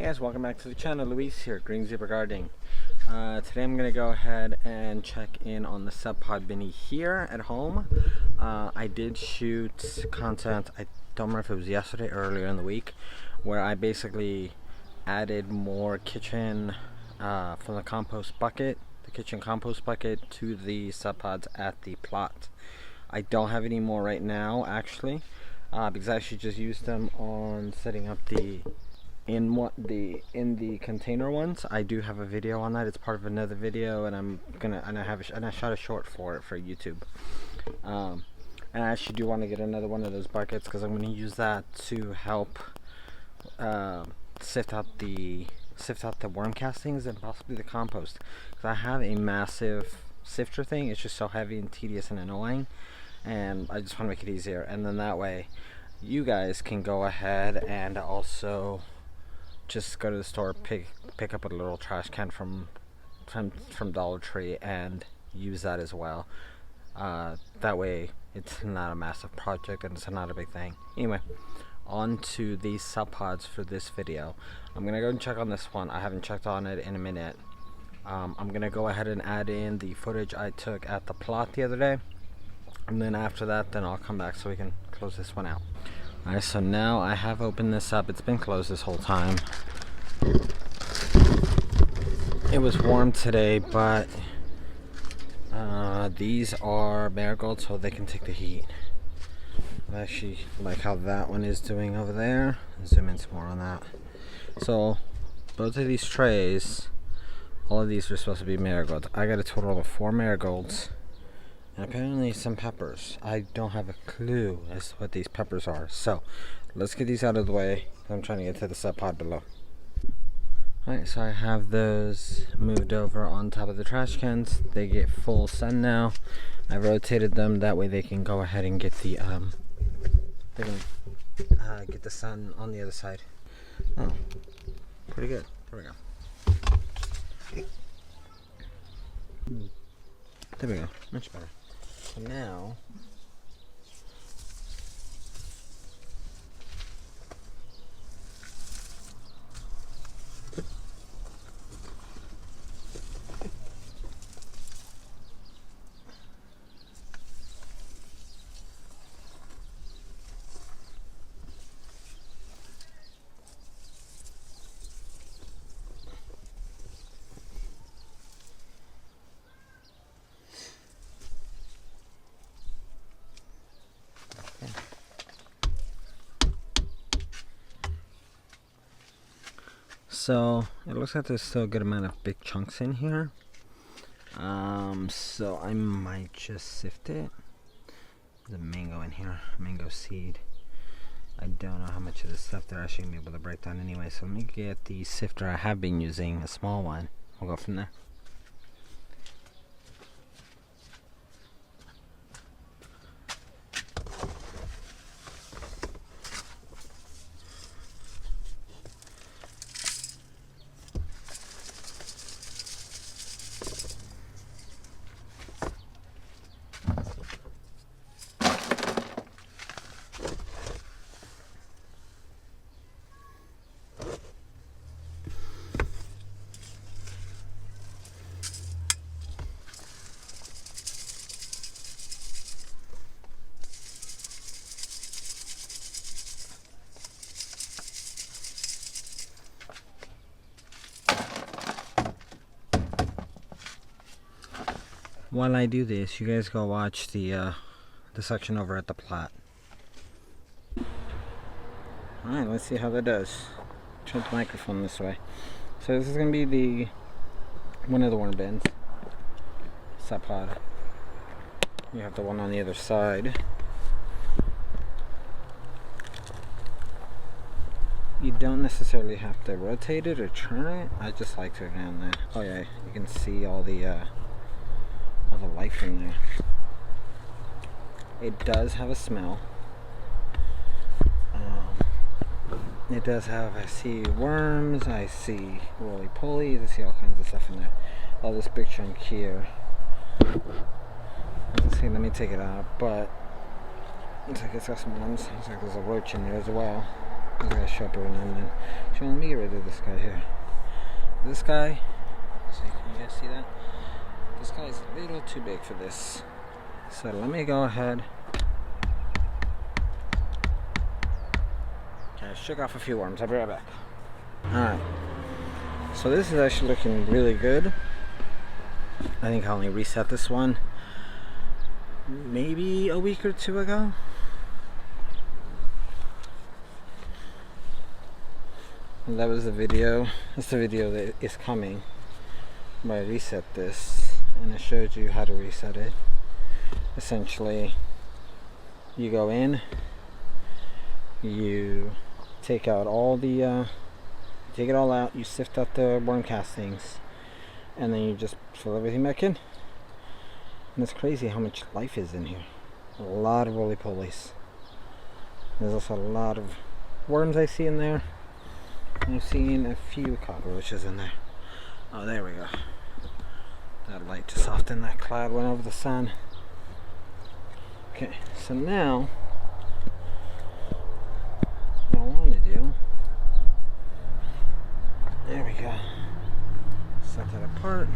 Guys, welcome back to the channel. Luis here, Green Zebra Gardening. Today I'm going to go ahead and check in on the Subpod Mini here at home. I did shoot content, I don't remember if it was yesterday or earlier in the week, where I basically added more kitchen from the compost bucket, the kitchen compost bucket, to the Subpods at the plot. I don't have any more right now actually, because I actually just used them on setting up in the container ones. I do have a video on that. It's part of another video, and I shot a short for it for YouTube. And I actually do want to get another one of those buckets because I'm going to use that to help sift out the worm castings and possibly the compost. Because I have a massive sifter thing. It's just so heavy and tedious and annoying, and I just want to make it easier. And then that way, you guys can go ahead and also just go to the store, pick up a little trash can from Dollar Tree and use that as well. That way it's not a massive project and it's not a big thing. Anyway, on to the Subpods for this video. I'm gonna go and check on this one. I haven't checked on it in a minute. I'm gonna go ahead and add in the footage I took at the plot the other day, and then after that, then I'll come back so we can close this one out. Alright, so now I have opened this up. It's been closed this whole time. It was warm today, but these are marigolds, so they can take the heat. I actually like how that one is doing over there. Zoom in some more on that. So both of these trays, all of these are supposed to be marigolds. I got a total of 4 marigolds. And apparently some peppers. I don't have a clue as to what these peppers are. So let's get these out of the way. I'm trying to get to the Subpod below. Alright, so I have those moved over on top of the trash cans. They get full sun now. I rotated them, that way they can go ahead and get the get the sun on the other side. Oh, pretty good. There we go. There we go. Much better. So now, so it looks like there's still a good amount of big chunks in here. So I might just sift it. There's a mango in here, mango seed. I don't know how much of this stuff they're actually gonna be able to break down anyway. So let me get the sifter I have been using, a small one. We'll go from there. While I do this, you guys go watch the section over at the plot. Alright, let's see how that does. Turn the microphone this way. So this is going to be one of the worm bins. Subpod. You have the one on the other side. You don't necessarily have to rotate it or turn it. I just like to down there. Oh yeah, you can see all the life in there. It does have a smell. It does have, I see worms, I see roly-polies, I see all kinds of stuff in there. Oh, this big chunk here. Let's see, let me take it out, but looks like it's got some worms. Looks like there's a roach in there as well. I'm gonna show up every now and then. So let me get rid of this guy here. This guy, so can you guys see that? This guy is a little too big for this. So let me go ahead. Okay, I shook off a few worms. I'll be right back. Alright. So this is actually looking really good. I think I only reset this one maybe a week or two ago. And that was the video. That's the video that is coming. But I reset this and I showed you how to reset it. Essentially, you go in, you take out all the take it all out, you sift out the worm castings, and then you just fill everything back in. And it's crazy how much life is in here. A lot of roly-polies. There's also a lot of worms I see in there. I've seen a few cockroaches in there. Oh, there we go. That light just softened that cloud, went over the sun. Okay, so now what I want to do, there we go, set that apart.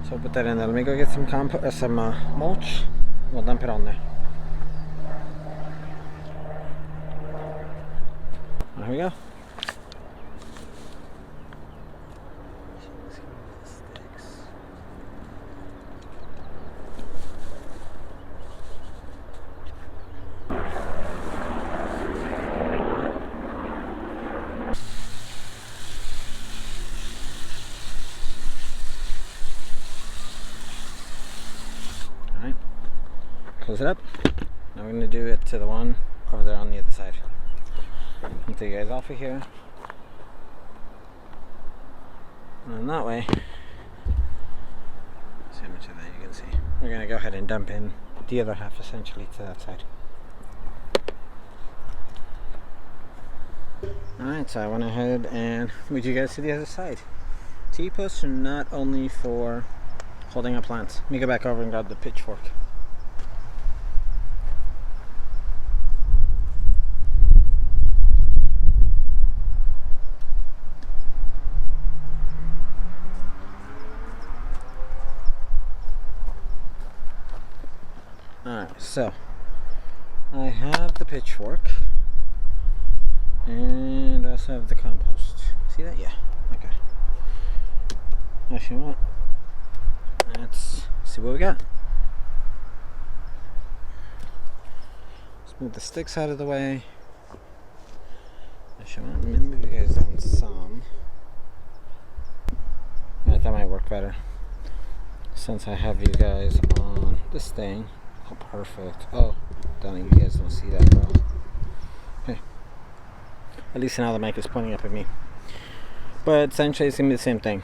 So put that in there. Let me go get some mulch. We'll dump it on there. There we go. Close it up. Now we're going to do it to the one over there on the other side. I'll take you guys off of here. And that way, see how much of that you can see. We're going to go ahead and dump in the other half essentially to that side. Alright, so I went ahead and moved you guys to the other side. T-posts are not only for holding up plants. Let me go back over and grab the pitchfork. Alright, so I have the pitchfork and I also have the compost. See that? Yeah. Okay. Actually, what? Let's see what we got. Let's move the sticks out of the way. Actually, let me move you guys down some. Alright, that might work better since I have you guys on this thing. Oh, perfect. Oh, darling, you guys don't see that, bro. Okay. At least now the mic is pointing up at me. But essentially, it's going to be the same thing.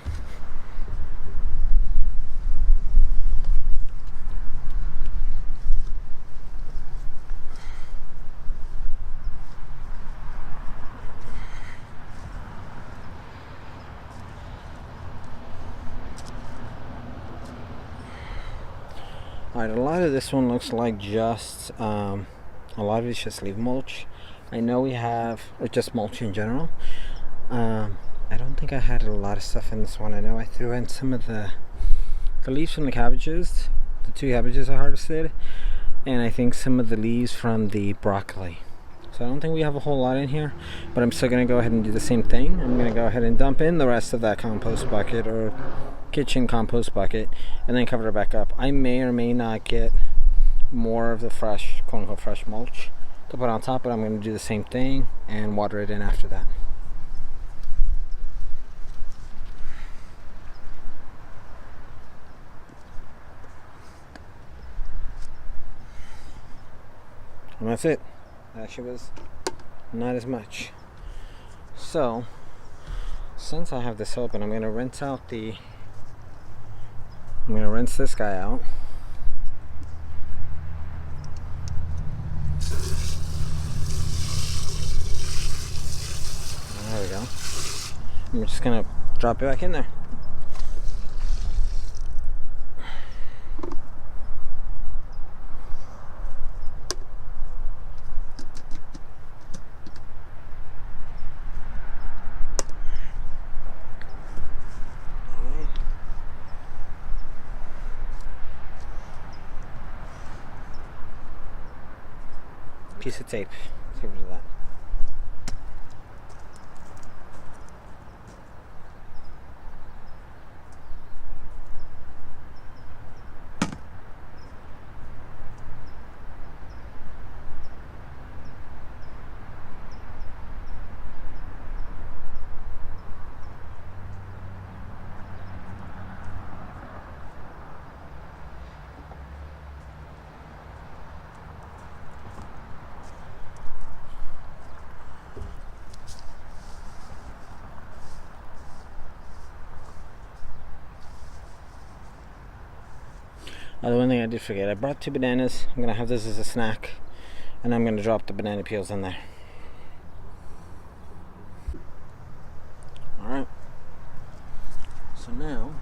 Alright, a lot of this one looks like just, a lot of it's just leaf mulch. I know we have, or just mulch in general. I don't think I had a lot of stuff in this one. I know I threw in some of the leaves from the cabbages, the 2 cabbages I harvested, and I think some of the leaves from the broccoli. So I don't think we have a whole lot in here, but I'm still going to go ahead and do the same thing. I'm going to go ahead and dump in the rest of that compost bucket or kitchen compost bucket and then cover it back up. I may or may not get more of the fresh, quote unquote, fresh mulch to put on top, but I'm going to do the same thing and water it in after that. And that's it. Actually was not as much. So since I have this open, I'm gonna rinse this guy out. There we go. I'm just gonna drop it back in there. Piece of tape. Let's get rid of that. The one thing I did forget, I brought 2 bananas. I'm gonna have this as a snack, and I'm gonna drop the banana peels in there. Alright. So now,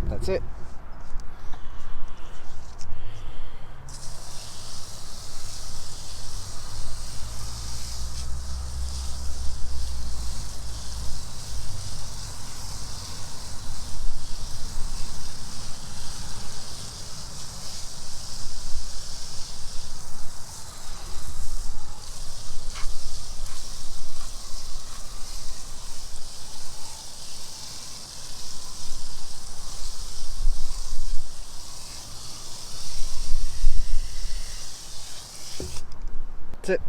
that's it. That's it.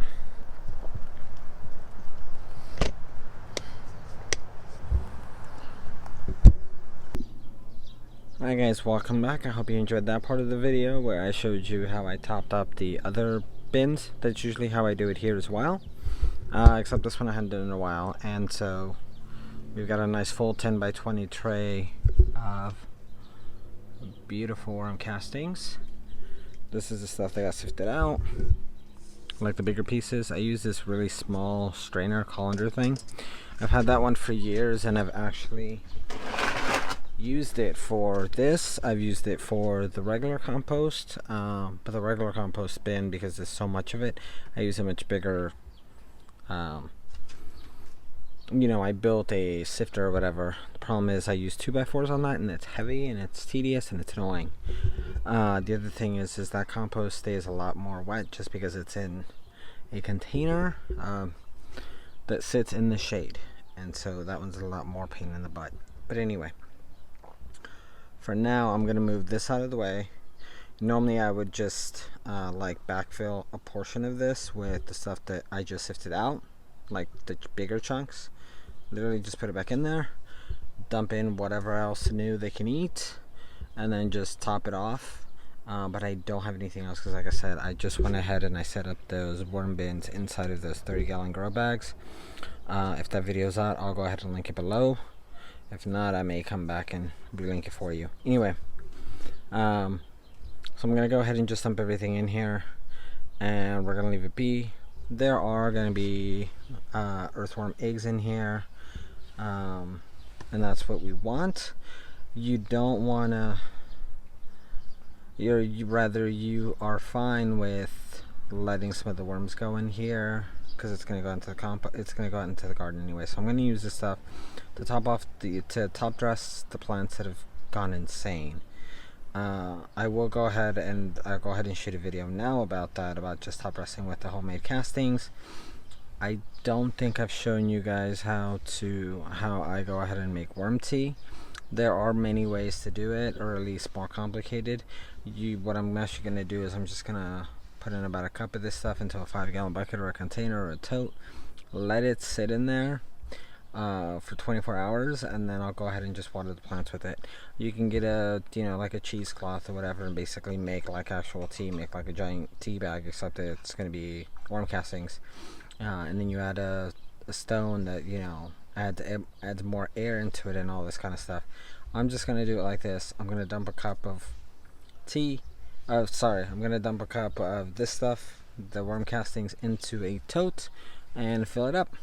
Alright guys, welcome back. I hope you enjoyed that part of the video where I showed you how I topped up the other bins. That's usually how I do it here as well. Except this one I hadn't done in a while. And so we've got a nice full 10 by 20 tray of beautiful worm castings. This is the stuff that got sifted out. Like the bigger pieces. I use this really small strainer colander thing. I've had that one for years, and I've actually used it for this. I've used it for the regular compost, but the regular compost bin, because there's so much of it, I use a much bigger, you know, I built a sifter or whatever. The problem is I use 2x4s on that, and it's heavy and it's tedious and it's annoying. The other thing is that compost stays a lot more wet just because it's in a container that sits in the shade, and so that one's a lot more pain in the butt. But anyway, for now I'm gonna move this out of the way. Normally I would just like backfill a portion of this with the stuff that I just sifted out, like the bigger chunks. Literally just put it back in there, dump in whatever else new they can eat, and then just top it off. But I don't have anything else because, like I said, I just went ahead and I set up those worm bins inside of those 30-gallon grow bags. If that video's out, I'll go ahead and link it below. If not, I may come back and relink it for you. Anyway, so I'm gonna go ahead and just dump everything in here, and we're gonna leave it be. There are gonna be earthworm eggs in here, and that's what we want. You don't wanna. You are fine with letting some of the worms go in here because it's gonna go into the it's gonna go out into the garden anyway. So I'm gonna use this stuff to top dress the plants that have gone insane. I will go ahead and shoot a video now about that, about just top dressing with the homemade castings. I don't think I've shown you guys how I go ahead and make worm tea. There are many ways to do it, or at least more complicated. What I'm actually going to do is I'm just going to put in about a cup of this stuff into a 5-gallon bucket or a container or a tote. Let it sit in there. for 24 hours, and then I'll go ahead and just water the plants with it. You can get a, like a cheesecloth or whatever, and basically make like actual tea, make like a giant tea bag, except that it's going to be worm castings. And then you add a stone that, adds more air into it and all this kind of stuff. I'm just going to do it like this. I'm going to dump a cup of tea. I'm going to dump a cup of this stuff, the worm castings, into a tote and fill it up,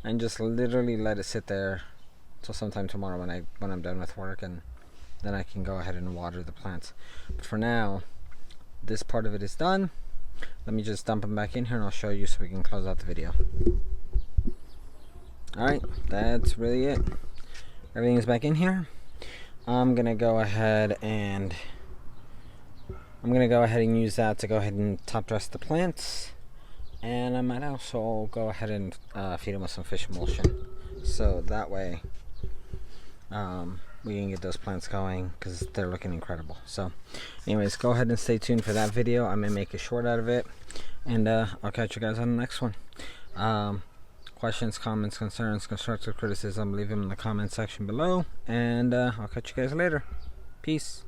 and just literally let it sit there till sometime tomorrow when I'm done with work, and then I can go ahead and water the plants. But for now, this part of it is done. Let me just dump them back in here and I'll show you so we can close out the video. Alright, that's really it. Everything's back in here. I'm gonna go ahead and use that to go ahead and top dress the plants. And I might also go ahead and feed them with some fish emulsion, so that way we can get those plants going, because they're looking incredible. So anyways, go ahead and stay tuned for that video. I may make a short out of it, and I'll catch you guys on the next one. Questions, comments, concerns, constructive criticism, leave them in the comment section below, and I'll catch you guys later. Peace.